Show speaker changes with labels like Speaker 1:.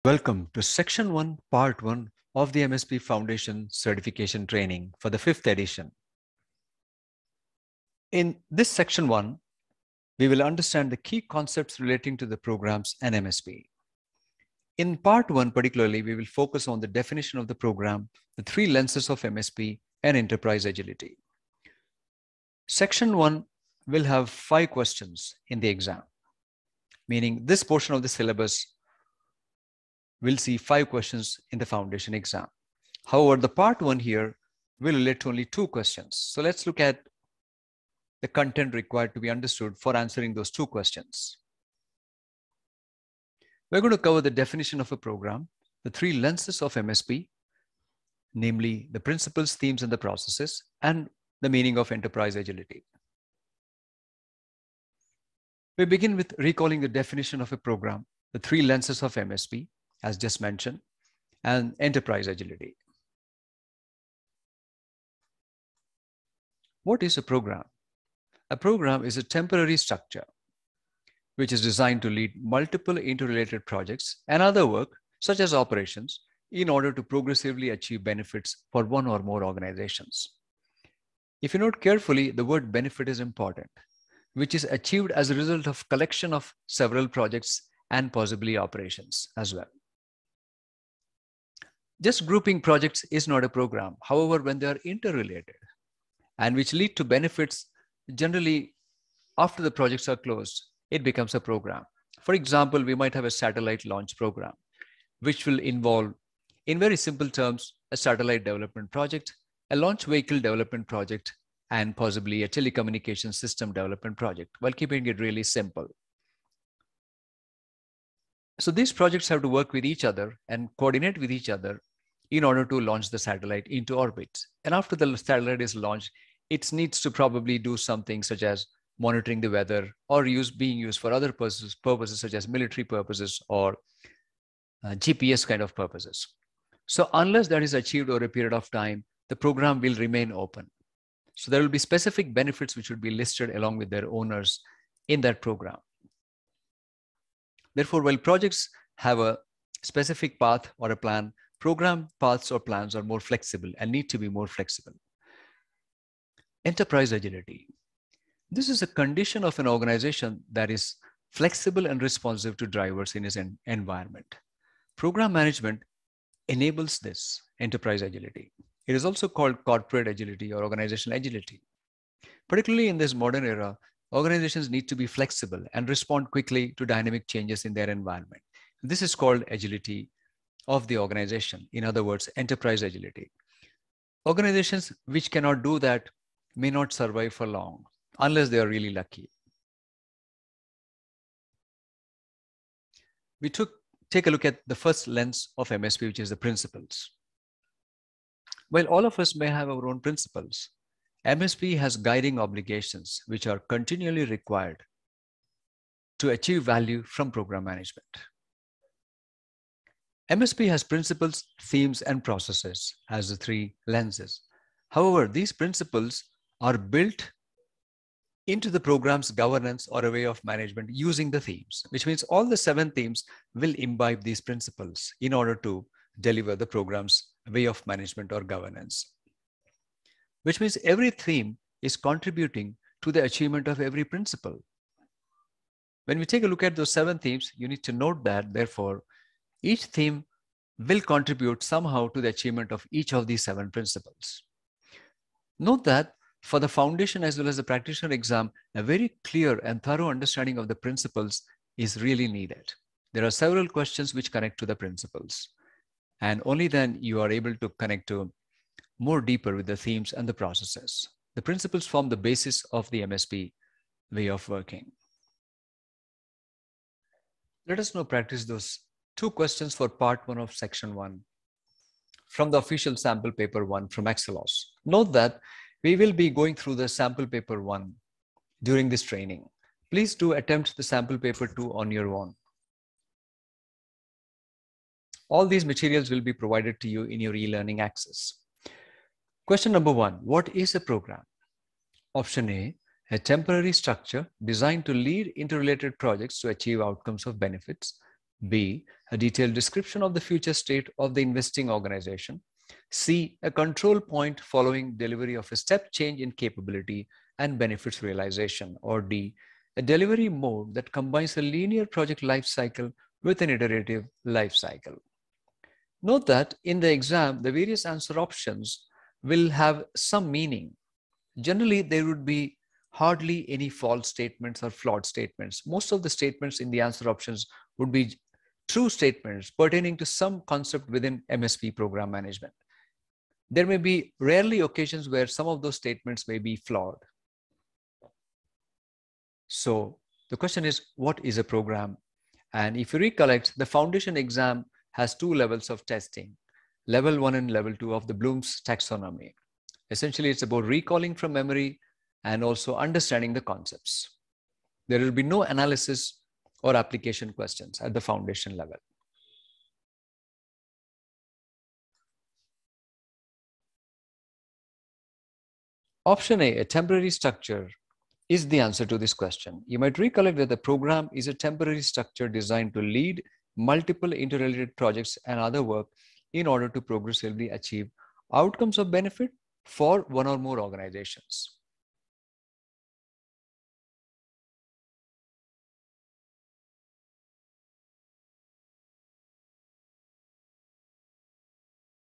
Speaker 1: Welcome to Section 1, Part 1 of the MSP Foundation Certification Training for the 5th edition. In this Section 1, we will understand the key concepts relating to the programs and MSP. In Part 1 particularly, we will focus on the definition of the program, the 3 lenses of MSP, and enterprise agility. Section 1 will have 5 questions in the exam, meaning this portion of the syllabus will see 5 questions in the foundation exam. However, the part 1 here will relate to only 2 questions. So let's look at the content required to be understood for answering those 2 questions. We're going to cover the definition of a program, the 3 lenses of MSP, namely the principles, themes, and the processes, and the meaning of enterprise agility. We begin with recalling the definition of a program, the 3 lenses of MSP, as just mentioned, and enterprise agility. What is a program? A program is a temporary structure which is designed to lead multiple interrelated projects and other work, such as operations, in order to progressively achieve benefits for one or more organizations. If you note carefully, the word benefit is important, which is achieved as a result of collection of several projects and possibly operations as well. Just grouping projects is not a program. However, when they are interrelated and which lead to benefits, generally after the projects are closed, it becomes a program. For example, we might have a satellite launch program, which will involve, in very simple terms, a satellite development project, a launch vehicle development project, and possibly a telecommunication system development project, while keeping it really simple. So these projects have to work with each other and coordinate with each other in order to launch the satellite into orbit. And after the satellite is launched, it needs to probably do something such as monitoring the weather or being used for other purposes such as military purposes or GPS kind of purposes. So unless that is achieved over a period of time, the program will remain open. So there will be specific benefits which would be listed along with their owners in that program. Therefore, while projects have a specific path or a plan, program paths or plans are more flexible and need to be more flexible. Enterprise agility. This is a condition of an organization that is flexible and responsive to drivers in its environment. Program management enables this enterprise agility. It is also called corporate agility or organizational agility. Particularly in this modern era, organizations need to be flexible and respond quickly to dynamic changes in their environment. This is called agility of the organization. In other words, enterprise agility. Organizations which cannot do that may not survive for long unless they are really lucky. We take a look at the first lens of MSP, which is the principles. While all of us may have our own principles, MSP has guiding obligations which are continually required to achieve value from program management. MSP has principles, themes, and processes as the 3 lenses. However, these principles are built into the program's governance or a way of management using the themes, which means all the 7 themes will imbibe these principles in order to deliver the program's way of management or governance. Which means every theme is contributing to the achievement of every principle. When we take a look at those 7 themes, you need to note that, therefore, each theme will contribute somehow to the achievement of each of these 7 principles. Note that for the foundation as well as the practitioner exam, a very clear and thorough understanding of the principles is really needed. There are several questions which connect to the principles, and only then you are able to connect to more deeper with the themes and the processes. The principles form the basis of the MSP way of working. Let us now practice those 2 questions for part 1 of section 1 from the official sample paper 1 from Axelos. Note that we will be going through the sample paper 1 during this training. Please do attempt the sample paper 2 on your own. All these materials will be provided to you in your e-learning access. Question number 1, what is a program? Option A temporary structure designed to lead interrelated projects to achieve outcomes of benefits B, a detailed description of the future state of the investing organization. C, a control point following delivery of a step change in capability and benefits realization. Or D, a delivery mode that combines a linear project life cycle with an iterative life cycle. Note that in the exam, the various answer options will have some meaning. Generally, there would be hardly any false statements or flawed statements. Most of the statements in the answer options would be true statements pertaining to some concept within MSP program management. There may be rarely occasions where some of those statements may be flawed. So the question is, what is a program? And if you recollect, the foundation exam has two levels of testing, level 1 and level 2 of the Bloom's taxonomy. Essentially, it's about recalling from memory and also understanding the concepts. There will be no analysis or application questions at the foundation level. Option A, a temporary structure, is the answer to this question. You might recollect that the program is a temporary structure designed to lead multiple interrelated projects and other work in order to progressively achieve outcomes of benefit for one or more organizations.